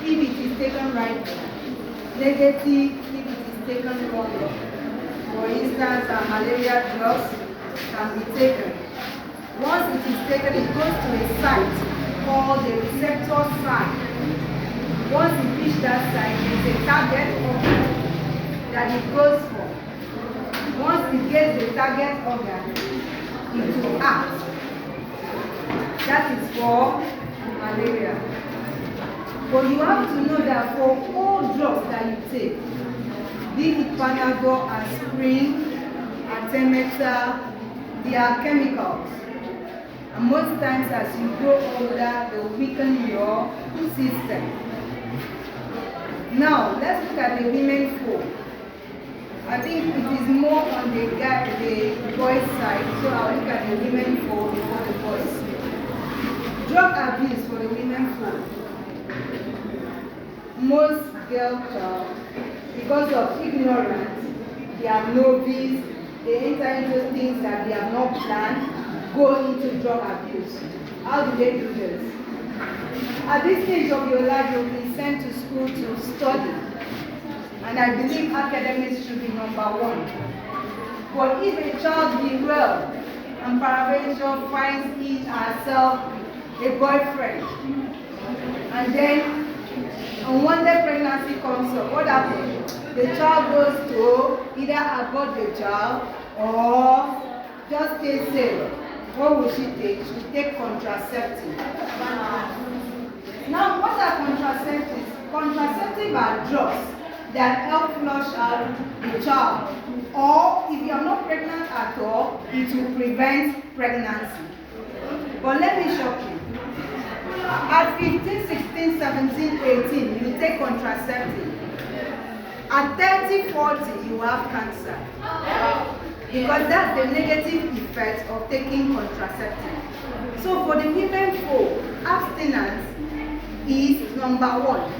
if it is taken right, negative if it is taken wrong. For instance, malaria drugs can be taken. Once it is taken, it goes to a site called the receptor site. Once you reach that site, there's a target organ that it goes for. Once it gets the target organ, it will act. That is for malaria. But you have to know that for all drugs that you take, be it Panadol, aspirin, artemether, they are chemicals. And most times as you grow older, they will weaken your system. Now, let's look at the women folk. I think it is more on the boys' side, so I'll look at the women folk before the boys. Drug abuse for the women folk. Most girls, because of ignorance, they are novice, they enter into things that they have not planned, go into drug abuse. How do they do this? At this stage of your life, you'll be sent to school to study. And I believe academics should be number one. But if a child be well and peradventure finds he herself a boyfriend, and then unwanted pregnancy comes up, what happens? The child goes to either abort the child or just stay safe. What will she take? She will take contraceptive. Now, what are contraceptives? Contraceptives are drugs that help flush out the child. Or if you are not pregnant at all, it will prevent pregnancy. But let me shock you. At 15, 16, 17, 18, you take contraceptive. At 30, 40, you have cancer. Because that's the negative effect of taking contraceptive. So for the women folk, abstinence is number one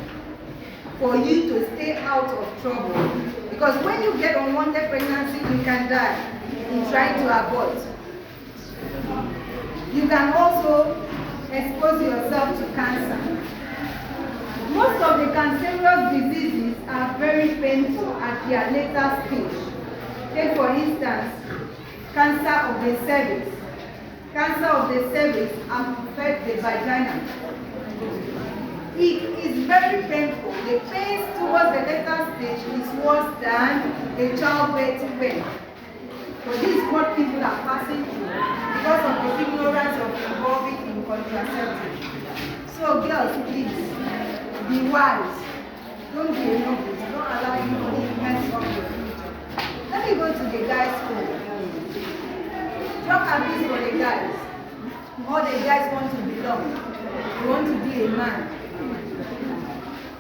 for you to stay out of trouble. Because when you get unwanted pregnancy, you can die in trying to abort. You can also expose yourself to cancer. Most of the cancerous diseases are very painful at their later stage. Take for instance, cancer of the cervix. Cancer of the cervix affects the vagina. It is very painful. The pain towards the later stage is worse than the childbirth pain. So this is what people are passing through because of the ignorance of involving in contraceptive. So girls, please, be wise. Don't be a novice. Don't allow you to mess up your future. Let me go to the guys' school. Drug abuse for the guys. All the guys want to belong. They want to be a man.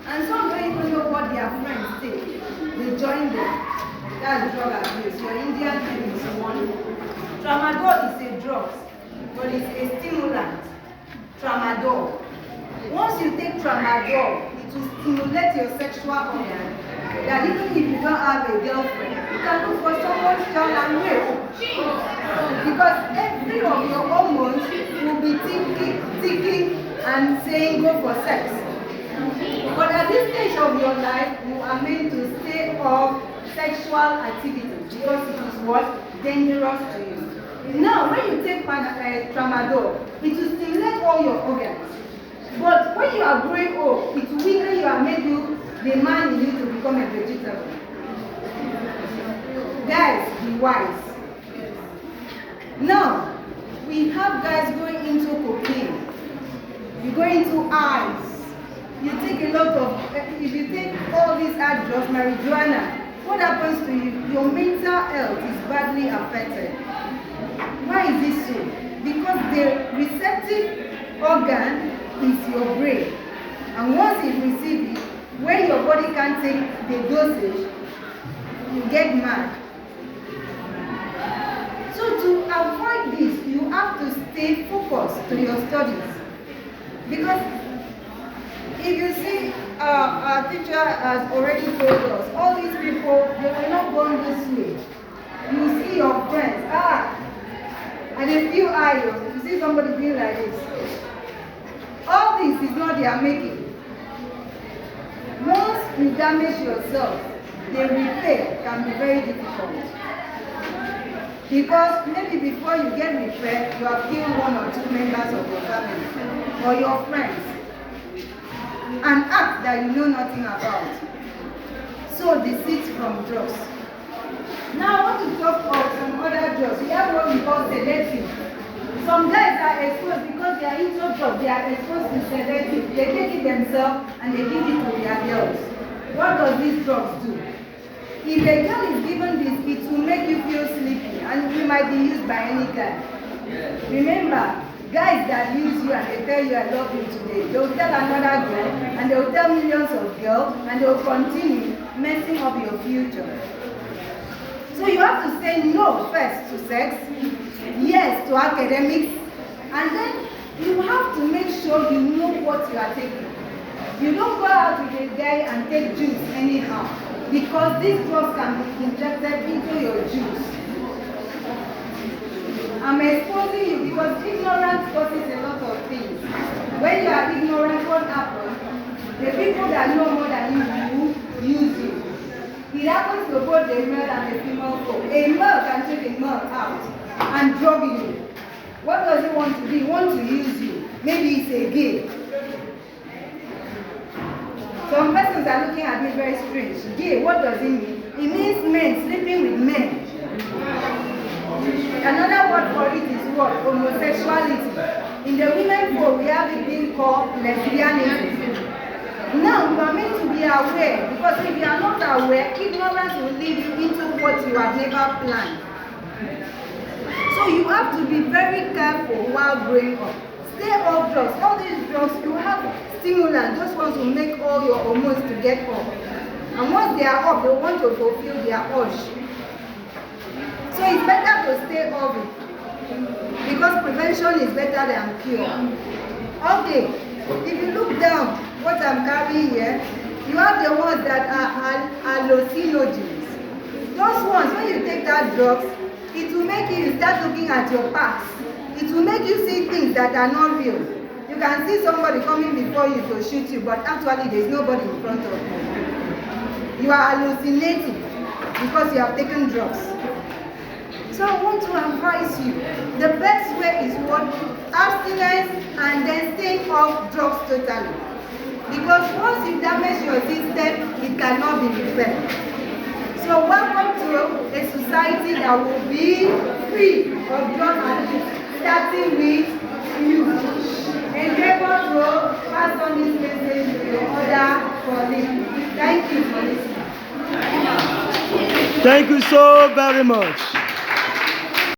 And some don't even know what their friends take. They join them. That's drug abuse. Your Indian name is one. Tramadol is a drug, but it's a stimulant. Tramadol. Once you take tramadol, it will stimulate your sexual organ. That even if you don't have a girlfriend, you can look for someone's child and rape. Because every of your hormones will be ticking and saying go for sex. But at this stage of your life, you are meant to stay off sexual activities because it is what? Dangerous to you. Now, when you take tramadol, it will stimulate all your organs. But when you are growing old, it will weaken you and make you the man in you to become a vegetable. Guys, be wise. Now, we have guys going into cocaine. You go into ice. You take a lot of, if you take all these hard drugs, marijuana, what happens to you? Your mental health is badly affected. Why is this so? Because the receptive organ is your brain. And once it receives it, when your body can't take the dosage, you get mad. So to avoid this, you have to stay focused to your studies. Because if you see, our teacher has already told us, all these people, they were not born this way. You see your friends, and they feel iron. You see somebody being like this. All this is not their making. you damage yourself, the repair can be very difficult. Because maybe before you get repaired, you have killed one or two members of your family or your friends. An act that you know nothing about. So deceit from drugs. Now I want to talk about some other drugs. We have what we call sedative. Some guys are exposed because they are into drugs. They are exposed to sedative. They take it themselves and they give it to their girls. What does these drugs do? If a girl is given this, it will make you feel sleepy and it might be used by any guy. Remember, guys that use you and they tell you I love you today, they will tell another girl and they will tell millions of girls and they will continue messing up your future. So you have to say no first to sex, yes to academics, and then you have to make sure you know what you are taking. You don't go out with a guy and take juice anyhow, because these drugs can be injected into your juice. I'm exposing you because ignorance causes a lot of things. When you are ignorant, what happens? The people that know more than you use you. It happens to both the male and the female folk. A male can take a male out and drug you. What does he want to do? He wants to use you. Maybe it's a gay. Some persons are looking at me very strange. Gay, what does it mean? It means men sleeping with men. Another word for it is what? Homosexuality. In the women world, we have it being called lesbianism. Now you are meant to be aware, because if you are not aware, ignorance will lead you into what you have never planned. So you have to be very careful while growing up. Stay off drugs. All these drugs, you have stimulants. Those ones will make all your hormones to get up. And once they are up, they want to fulfill their urge. So it's better to stay off it, because prevention is better than cure. Okay, if you look down what I'm carrying here, you have the ones that are hallucinogens. Those ones, when you take that drugs, it will make you start looking at your past. It will make you see things that are not real. You can see somebody coming before you to shoot you, but actually there is nobody in front of you. You are hallucinating because you have taken drugs. So I want to advise you, the best way is what? Abstinence and then staying off drugs totally. Because once you damage your system, it cannot be repaired. So welcome to a society that will be free of drug abuse, starting with you. Endeavor to pass on this message to your other colleagues. Thank you for listening. Thank you so very much.